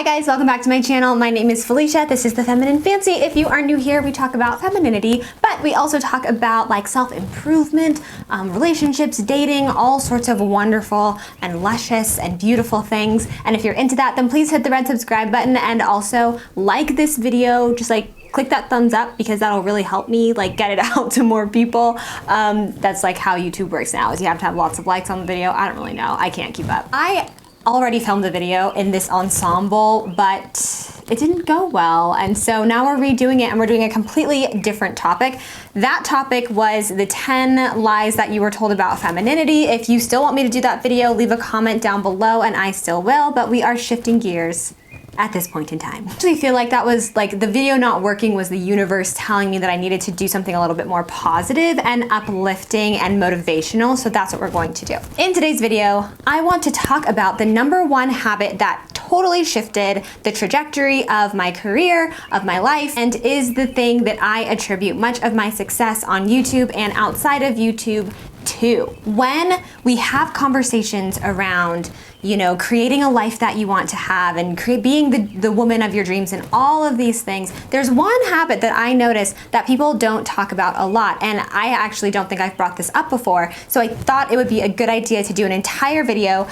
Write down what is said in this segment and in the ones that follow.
Hi guys, welcome back to my channel. My name is Felicia. This is the Feminine Fancy. If you are new here, we talk about femininity, but we also talk about like self-improvement, relationships, dating, all sorts of wonderful and luscious and beautiful things. And if you're into that, then please hit the red subscribe button and also like this video. Just like click that thumbs up because that'll really help me like get it out to more people. That's like how YouTube works now, is you have to have lots of likes on the video. I don't really know. I can't keep up. I already filmed a video in this ensemble, but it didn't go well. And so now we're redoing it and we're doing a completely different topic. That topic was the 10 lies that you were told about femininity. If you still want me to do that video, leave a comment down below and I still will, but we are shifting gears at this point in time. I actually feel like that was like the video not working was the universe telling me that I needed to do something a little bit more positive and uplifting and motivational, so that's what we're going to do. In today's video, I want to talk about the #1 habit that totally shifted the trajectory of my career, of my life, and is the thing that I attribute much of my success on YouTube and outside of YouTube to. When we have conversations around, you know, creating a life that you want to have and being the woman of your dreams and all of these things, there's one habit that I notice that people don't talk about a lot, and I actually don't think I've brought this up before, so I thought it would be a good idea to do an entire video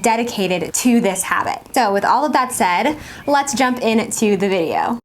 dedicated to this habit. So with all of that said, let's jump into the video.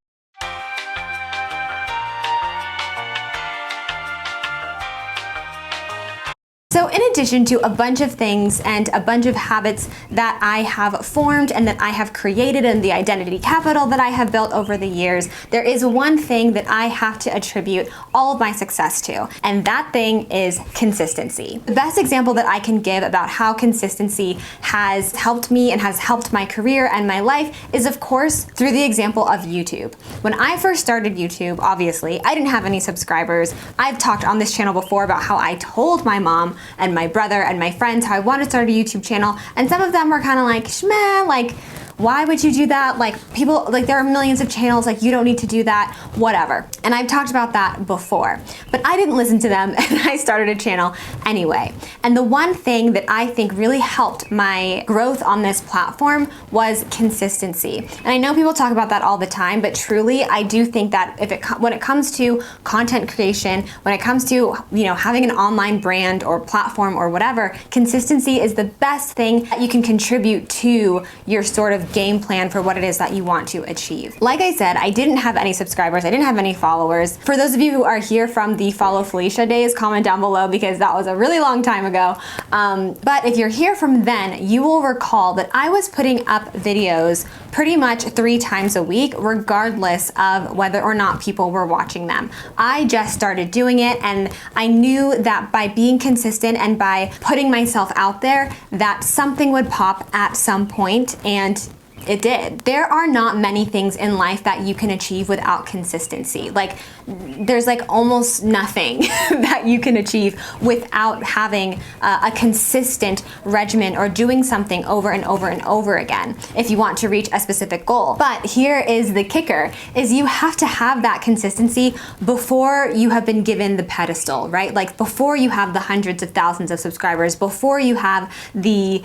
So in addition to a bunch of things and a bunch of habits that I have formed and that I have created and the identity capital that I have built over the years, there is one thing that I have to attribute all of my success to, and that thing is consistency. The best example that I can give about how consistency has helped me and has helped my career and my life is, of course, through the example of YouTube. When I first started YouTube, obviously, I didn't have any subscribers. I've talked on this channel before about how I told my mom and my brother and my friends how I wanted to start a YouTube channel, and some of them were kind of like, shmeh, like, why would you do that? Like, people, like, there are millions of channels, like, you don't need to do that, whatever. And I've talked about that before, but I didn't listen to them and I started a channel anyway. And the one thing that I think really helped my growth on this platform was consistency. And I know people talk about that all the time, but truly, I do think that when it comes to content creation, when it comes to, you know, having an online brand or platform or whatever, consistency is the best thing that you can contribute to your sort of game plan for what it is that you want to achieve. Like I said, I didn't have any subscribers, I didn't have any followers. For those of you who are here from the Follow Felicia days, comment down below because that was a really long time ago. But if you're here from then, you will recall that I was putting up videos pretty much 3 times a week, regardless of whether or not people were watching them. I just started doing it, and I knew that by being consistent and by putting myself out there, that something would pop at some point, and it did. There are not many things in life that you can achieve without consistency. Like, there's like almost nothing that you can achieve without having a consistent regimen or doing something over and over and over again if you want to reach a specific goal. But here is the kicker, is you have to have that consistency before you have been given the pedestal, right? Like before you have the hundreds of thousands of subscribers, before you have the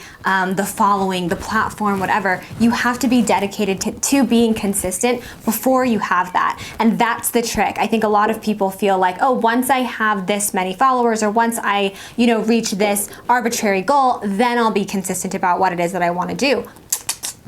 following, the platform, whatever, you have to be dedicated to being consistent before you have that. And that's the trick. I think a lot of people feel like, oh, once I have this many followers or once I, you know, reach this arbitrary goal, then I'll be consistent about what it is that I want to do.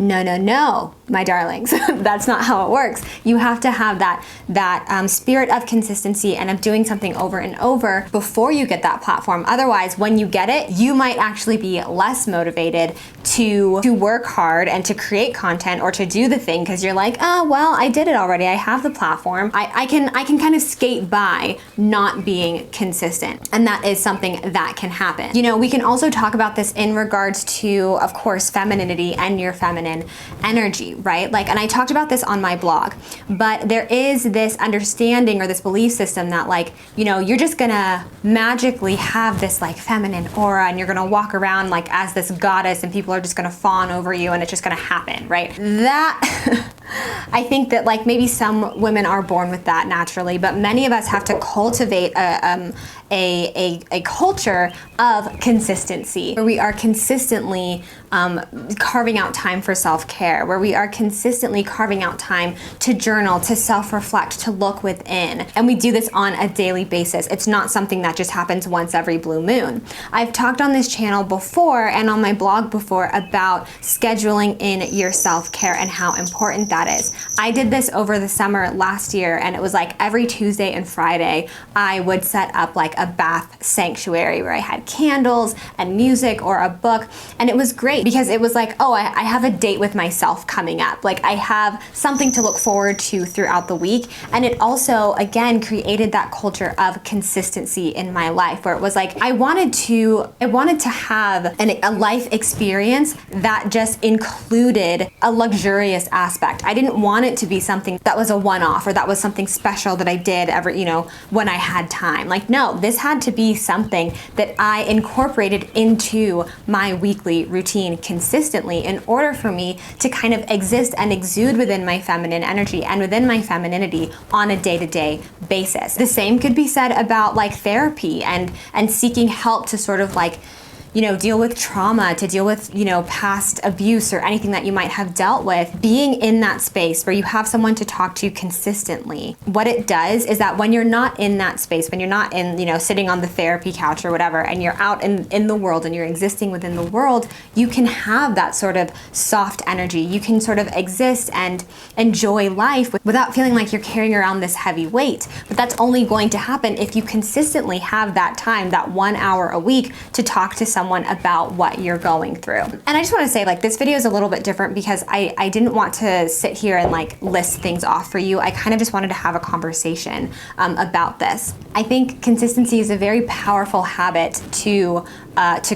No, no, no, my darlings. That's not how it works. You have to have that spirit of consistency and of doing something over and over before you get that platform. Otherwise, when you get it, you might actually be less motivated to work hard and to create content or to do the thing because you're like, oh, well, I did it already. I have the platform. I can kind of skate by not being consistent. And that is something that can happen. You know, we can also talk about this in regards to, of course, femininity and your feminine energy, right? Like, and I talked about this on my blog, but there is this understanding or this belief system that, like, you know, you're just gonna magically have this like feminine aura and you're gonna walk around like as this goddess and people are just gonna fawn over you and it's just gonna happen, right? That I think that like maybe some women are born with that naturally, but many of us have to cultivate a culture of consistency, where we are consistently carving out time for self-care, where we are consistently carving out time to journal, to self-reflect, to look within. And we do this on a daily basis. It's not something that just happens once every blue moon. I've talked on this channel before and on my blog before about scheduling in your self-care and how important that is. I did this over the summer last year, and it was like every Tuesday and Friday I would set up like a bath sanctuary where I had candles and music or a book, and it was great because it was like, oh, I have a date with myself coming up. Like I have something to look forward to throughout the week. And it also, again, created that culture of consistency in my life, where it was like, I wanted to have a life experience that just included a luxurious aspect. I didn't want it to be something that was a one-off or that was something special that I did every, when I had time. Like, no, this had to be something that I incorporated into my weekly routine consistently in order for me to kind of exist and exude within my feminine energy and within my femininity on a day-to-day basis. The same could be said about like therapy and seeking help to sort of like, deal with trauma, to deal with, past abuse or anything that you might have dealt with. Being in that space where you have someone to talk to consistently, what it does is that when you're not in that space, when you're not in, sitting on the therapy couch or whatever, and you're out in the world and you're existing within the world, you can have that sort of soft energy. You can sort of exist and enjoy life without feeling like you're carrying around this heavy weight. But that's only going to happen if you consistently have that time, that 1 hour a week, to talk to someone about what you're going through. And I just want to say, like, this video is a little bit different because I didn't want to sit here and like list things off for you. I kind of just wanted to have a conversation about this. I think consistency is a very powerful habit to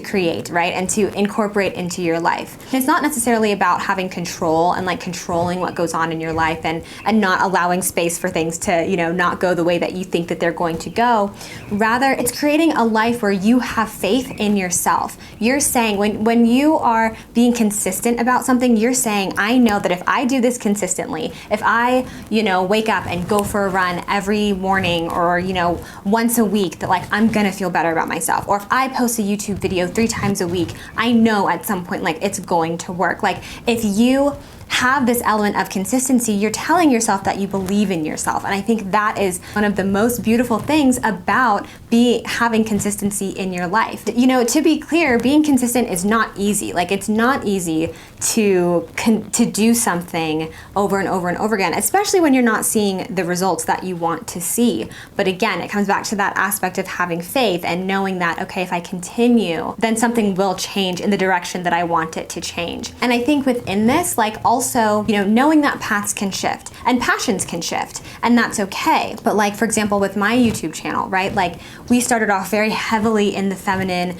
create, right? And to incorporate into your life. And it's not necessarily about having control and like controlling what goes on in your life and not allowing space for things to, not go the way that you think that they're going to go. Rather, it's creating a life where you have faith in yourself. You're saying, when you are being consistent about something, you're saying, I know that if I do this consistently, if I, wake up and go for a run every morning or, once a week, that like I'm gonna feel better about myself. Or if I post a YouTube video 3 times a week, I know at some point like it's going to work. Like if you have this element of consistency, you're telling yourself that you believe in yourself. And I think that is one of the most beautiful things about having consistency in your life. To be clear, being consistent is not easy. Like it's not easy to do something over and over and over again, especially when you're not seeing the results that you want to see. But again, it comes back to that aspect of having faith and knowing that, okay, if I continue, then something will change in the direction that I want it to change. And I think within this, like also, knowing that paths can shift and passions can shift, and that's okay. But like, for example, with my YouTube channel, right? Like we started off very heavily in the feminine,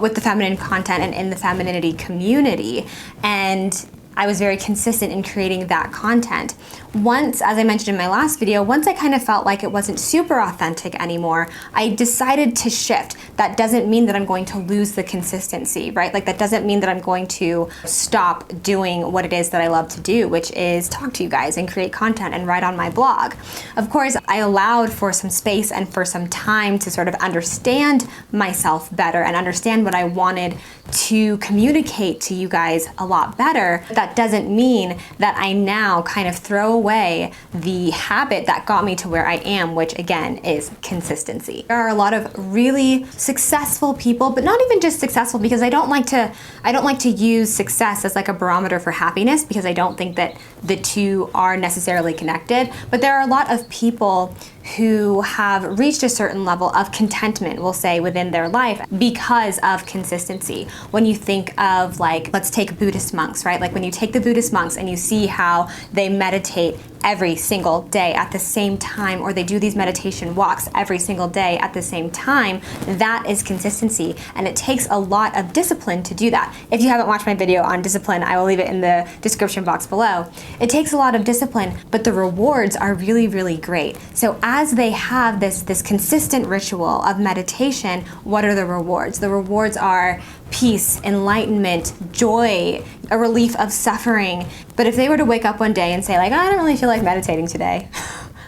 with the feminine content and in the femininity community. And I was very consistent in creating that content. Once, as I mentioned in my last video, once I kind of felt like it wasn't super authentic anymore, I decided to shift. That doesn't mean that I'm going to lose the consistency, right? Like that doesn't mean that I'm going to stop doing what it is that I love to do, which is talk to you guys and create content and write on my blog. Of course, I allowed for some space and for some time to sort of understand myself better and understand what I wanted to communicate to you guys a lot better. That doesn't mean that I now kind of throw away the habit that got me to where I am, which again is consistency. There are a lot of really successful people, but not even just successful, because I don't like to use success as like a barometer for happiness, because I don't think that the two are necessarily connected. But there are a lot of people who have reached a certain level of contentment, we'll say, within their life because of consistency. When you think of, like, let's take Buddhist monks, right? Like when you take the Buddhist monks and you see how they meditate every single day at the same time, or they do these meditation walks every single day at the same time, that is consistency. And it takes a lot of discipline to do that. If you haven't watched my video on discipline, I will leave it in the description box below. It takes a lot of discipline, but the rewards are really, really great. So as they have this consistent ritual of meditation, what are the rewards? The rewards are peace, enlightenment, joy, a relief of suffering. But if they were to wake up one day and say like, I don't really feel like meditating today,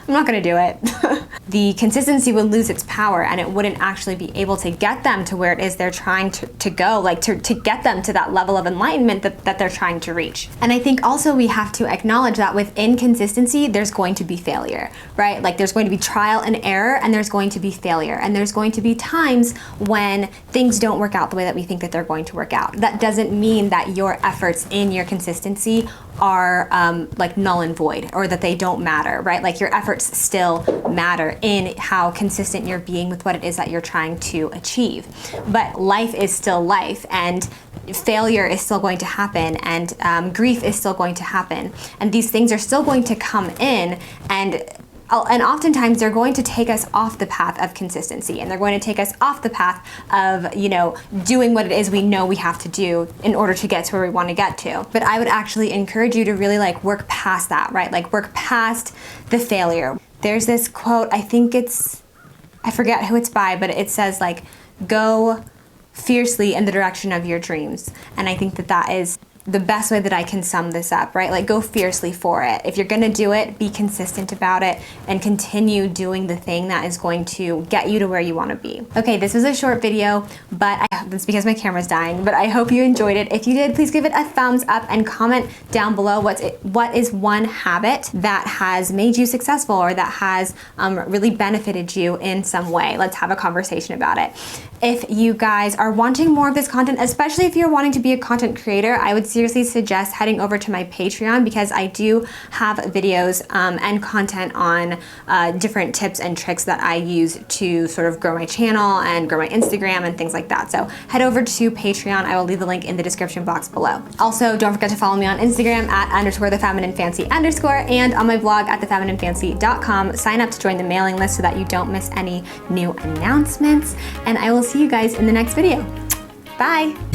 I'm not gonna do it. The consistency would lose its power, and it wouldn't actually be able to get them to where it is they're trying to go, like to get them to that level of enlightenment that they're trying to reach. And I think also we have to acknowledge that with inconsistency, there's going to be failure, right? Like there's going to be trial and error, and there's going to be failure. And there's going to be times when things don't work out the way that we think that they're going to work out. That doesn't mean that your efforts in your consistency are like null and void, or that they don't matter, right? Like your efforts still matter in how consistent you're being with what it is that you're trying to achieve. But life is still life, and failure is still going to happen, and grief is still going to happen, and these things are still going to come in, and oftentimes they're going to take us off the path of consistency, and they're going to take us off the path of, you know, doing what it is we know we have to do in order to get to where we want to get to. But I would actually encourage you to really like work past that, right? Like work past the failure. There's this quote, I forget who it's by, but it says like, go fiercely in the direction of your dreams. And I think that that is the best way that I can sum this up, right? Like go fiercely for it. If you're gonna do it, be consistent about it and continue doing the thing that is going to get you to where you wanna be. Okay, this was a short video, but that's because my camera's dying, but I hope you enjoyed it. If you did, please give it a thumbs up and comment down below what is one habit that has made you successful, or that has really benefited you in some way. Let's have a conversation about it. If you guys are wanting more of this content, especially if you're wanting to be a content creator, I would seriously suggest heading over to my Patreon, because I do have videos and content on different tips and tricks that I use to sort of grow my channel and grow my Instagram and things like that. So head over to Patreon. I will leave the link in the description box below. Also, don't forget to follow me on Instagram at _thefemininefancy_ and on my blog at thefemininefancy.com. Sign up to join the mailing list so that you don't miss any new announcements. And I will see you guys in the next video. Bye.